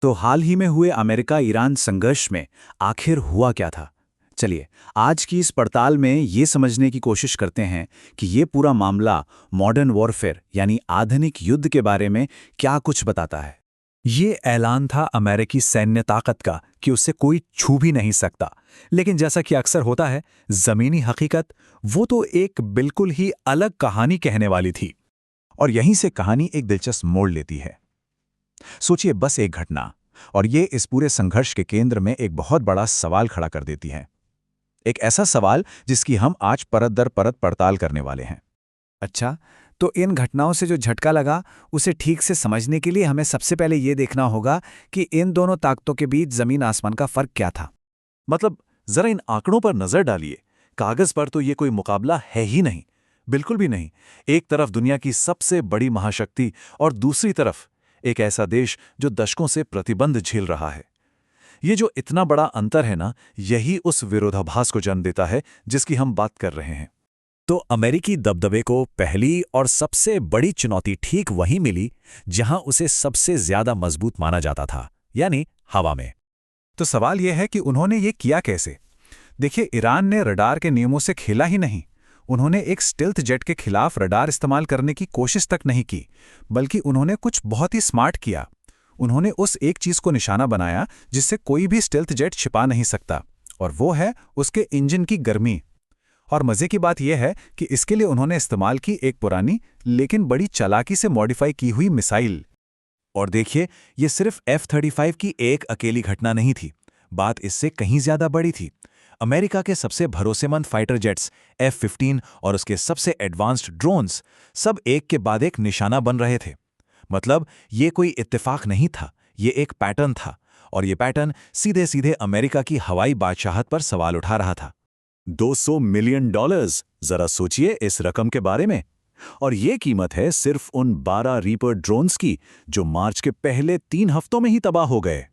तो हाल ही में हुए अमेरिका ईरान संघर्ष में आखिर हुआ क्या था? चलिए, आज की इस पड़ताल में ये समझने की कोशिश करते हैं कि ये पूरा मामला मॉडर्न वॉरफेयर यानी आधुनिक युद्ध के बारे में क्या कुछ बताता है। ये ऐलान था अमेरिकी सैन्य ताकत का कि उसे कोई छू भी नहीं सकता। लेकिन जैसा कि अक्सर होता है, जमीनी हकीकत वो तो एक बिल्कुल ही अलग कहानी कहने वाली थी। और यहीं से कहानी एक दिलचस्प मोड़ लेती है। सोचिए, बस एक घटना, और ये इस पूरे संघर्ष के केंद्र में एक बहुत बड़ा सवाल खड़ा कर देती है। एक ऐसा सवाल जिसकी हम आज परत दर परत पड़ताल करने वाले हैं। अच्छा, तो इन घटनाओं से जो झटका लगा उसे ठीक से समझने के लिए हमें सबसे पहले ये देखना होगा कि इन दोनों ताकतों के बीच जमीन आसमान का फर्क क्या था। मतलब जरा इन आंकड़ों पर नजर डालिए। कागज पर तो ये कोई मुकाबला है ही नहीं, बिल्कुल भी नहीं। एक तरफ दुनिया की सबसे बड़ी महाशक्ति और दूसरी तरफ एक ऐसा देश जो दशकों से प्रतिबंध झेल रहा है। ये जो इतना बड़ा अंतर है ना, यही उस विरोधाभास को जन्म देता है जिसकी हम बात कर रहे हैं। तो अमेरिकी दबदबे को पहली और सबसे बड़ी चुनौती ठीक वहीं मिली जहां उसे सबसे ज्यादा मजबूत माना जाता था, यानी हवा में। तो सवाल यह है कि उन्होंने ये किया कैसे? देखिए, ईरान ने रडार के नियमों से खेला ही नहीं। उन्होंने एक स्टेल्थ जेट के खिलाफ रडार इस्तेमाल करने की कोशिश तक नहीं की, बल्कि उन्होंने कुछ बहुत ही स्मार्ट किया। उन्होंने उस एक चीज को निशाना बनाया जिससे कोई भी स्टेल्थ जेट छिपा नहीं सकता, और वो है उसके इंजन की गर्मी। और मजे की बात यह है कि इसके लिए उन्होंने इस्तेमाल की एक पुरानी लेकिन बड़ी चालाकी से मॉडिफाई की हुई मिसाइल। और देखिए, ये सिर्फ F-35 की एक अकेली घटना नहीं थी। बात इससे कहीं ज्यादा बड़ी थी। अमेरिका के सबसे भरोसेमंद फाइटर जेट्स F-15 और उसके सबसे एडवांस्ड ड्रोन्स सब एक के बाद एक निशाना बन रहे थे। मतलब ये कोई इत्तेफाक नहीं था, ये एक पैटर्न था, और ये पैटर्न सीधे सीधे अमेरिका की हवाई बादशाहत पर सवाल उठा रहा था। $200 मिलियन, जरा सोचिए इस रकम के बारे में। और ये कीमत है सिर्फ उन 12 रीपर ड्रोन्स की जो मार्च के पहले 3 हफ्तों में ही तबाह हो गए।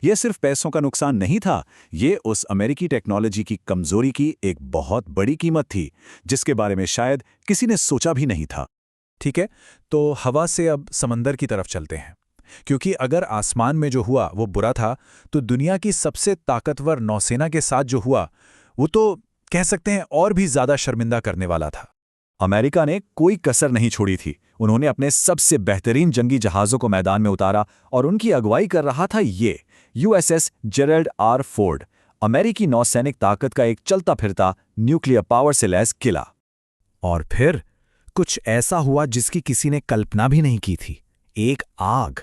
यह सिर्फ पैसों का नुकसान नहीं था, ये उस अमेरिकी टेक्नोलॉजी की कमजोरी की एक बहुत बड़ी कीमत थी जिसके बारे में शायद किसी ने सोचा भी नहीं था। ठीक है, तो हवा से अब समंदर की तरफ चलते हैं, क्योंकि अगर आसमान में जो हुआ वो बुरा था, तो दुनिया की सबसे ताकतवर नौसेना के साथ जो हुआ वो तो कह सकते हैं और भी ज्यादा शर्मिंदा करने वाला था। अमेरिका ने कोई कसर नहीं छोड़ी थी। उन्होंने अपने सबसे बेहतरीन जंगी जहाज़ों को मैदान में उतारा, और उनकी अगुवाई कर रहा था ये USS जेरल्ड आर फोर्ड, अमेरिकी नौसैनिक ताकत का एक चलता फिरता न्यूक्लियर पावर से लैस किला। और फिर कुछ ऐसा हुआ जिसकी किसी ने कल्पना भी नहीं की थी। एक आग,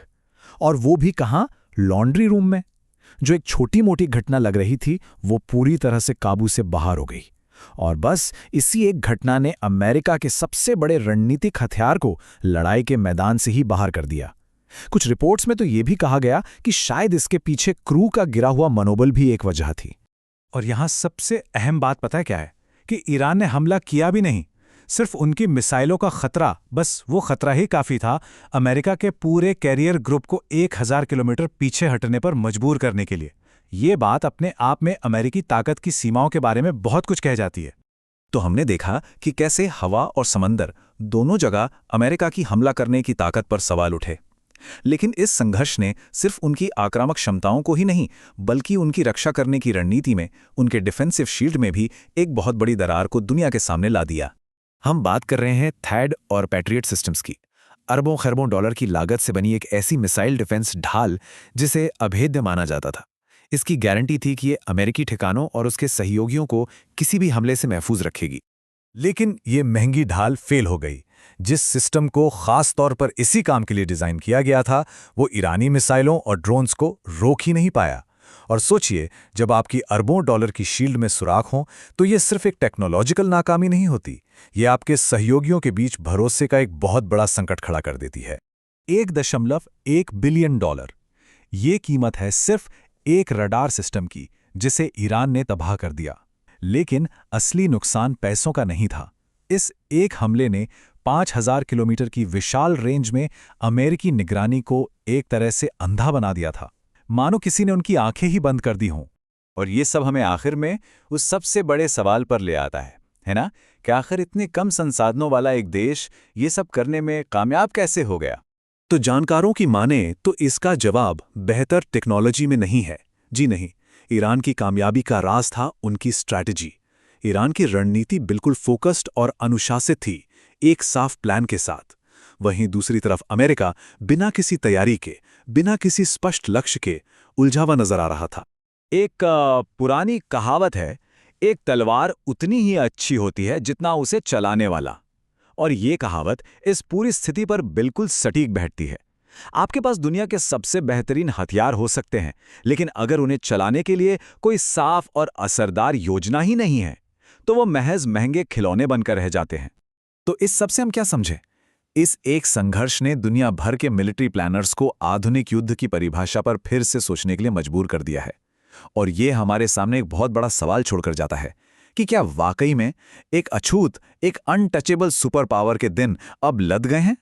और वो भी कहां, लॉन्ड्री रूम में। जो एक छोटी मोटी घटना लग रही थी वो पूरी तरह से काबू से बाहर हो गई। और बस इसी एक घटना ने अमेरिका के सबसे बड़े रणनीतिक हथियार को लड़ाई के मैदान से ही बाहर कर दिया। कुछ रिपोर्ट्स में तो यह भी कहा गया कि शायद इसके पीछे क्रू का गिरा हुआ मनोबल भी एक वजह थी। और यहां सबसे अहम बात पता है क्या है? कि ईरान ने हमला किया भी नहीं, सिर्फ उनकी मिसाइलों का खतरा, बस वो खतरा ही काफी था अमेरिका के पूरे कैरियर ग्रुप को 1000 किलोमीटर पीछे हटने पर मजबूर करने के लिए। ये बात अपने आप में अमेरिकी ताकत की सीमाओं के बारे में बहुत कुछ कह जाती है। तो हमने देखा कि कैसे हवा और समंदर दोनों जगह अमेरिका की हमला करने की ताकत पर सवाल उठे। लेकिन इस संघर्ष ने सिर्फ उनकी आक्रामक क्षमताओं को ही नहीं, बल्कि उनकी रक्षा करने की रणनीति में, उनके डिफेंसिव शील्ड में भी एक बहुत बड़ी दरार को दुनिया के सामने ला दिया। हम बात कर रहे हैं थैड और पैट्रियट सिस्टम्स की। अरबों खरबों डॉलर की लागत से बनी एक ऐसी मिसाइल डिफेंस ढाल जिसे अभेद्य माना जाता था। इसकी गारंटी थी कि ये अमेरिकी ठिकानों और उसके सहयोगियों को किसी भी हमले से महफूज रखेगी। लेकिन ये महंगी ढाल फेल हो गई। जिस सिस्टम को खास तौर पर इसी काम के लिए डिजाइन किया गया था, वो ईरानी मिसाइलों और ड्रोन्स को रोक ही नहीं पाया। और सोचिए, जब आपकी अरबों डॉलर की शील्ड में सुराख हो, तो ये सिर्फ एक टेक्नोलॉजिकल नाकामी नहीं होती, ये आपके सहयोगियों के बीच भरोसे का एक बहुत बड़ा संकट खड़ा कर देती है। $1.1 बिलियन, ये कीमत है सिर्फ एक रडार सिस्टम की जिसे ईरान ने तबाह कर दिया। लेकिन असली नुकसान पैसों का नहीं था। इस एक हमले ने 5000 किलोमीटर की विशाल रेंज में अमेरिकी निगरानी को एक तरह से अंधा बना दिया था, मानो किसी ने उनकी आंखें ही बंद कर दी हों। और ये सब हमें आखिर में उस सबसे बड़े सवाल पर ले आता है ना, कि आखिर इतने कम संसाधनों वाला एक देश ये सब करने में कामयाब कैसे हो गया? तो जानकारों की माने तो इसका जवाब बेहतर टेक्नोलॉजी में नहीं है। जी नहीं, ईरान की कामयाबी का राज था उनकी स्ट्रैटेजी। ईरान की रणनीति बिल्कुल फोकस्ड और अनुशासित थी, एक साफ प्लान के साथ। वहीं दूसरी तरफ अमेरिका बिना किसी तैयारी के, बिना किसी स्पष्ट लक्ष्य के उलझा हुआ नजर आ रहा था। एक पुरानी कहावत है, एक तलवार उतनी ही अच्छी होती है जितना उसे चलाने वाला। और ये कहावत इस पूरी स्थिति पर बिल्कुल सटीक बैठती है। आपके पास दुनिया के सबसे बेहतरीन हथियार हो सकते हैं, लेकिन अगर उन्हें चलाने के लिए कोई साफ और असरदार योजना ही नहीं है, तो वो महज महंगे खिलौने बनकर रह जाते हैं। तो इस सब से हम क्या समझे? इस एक संघर्ष ने दुनिया भर के मिलिट्री प्लानर्स को आधुनिक युद्ध की परिभाषा पर फिर से सोचने के लिए मजबूर कर दिया है। और ये हमारे सामने एक बहुत बड़ा सवाल छोड़कर जाता है कि क्या वाकई में एक अछूत, एक अनटचेबल सुपर पावर के दिन अब लद गए हैं?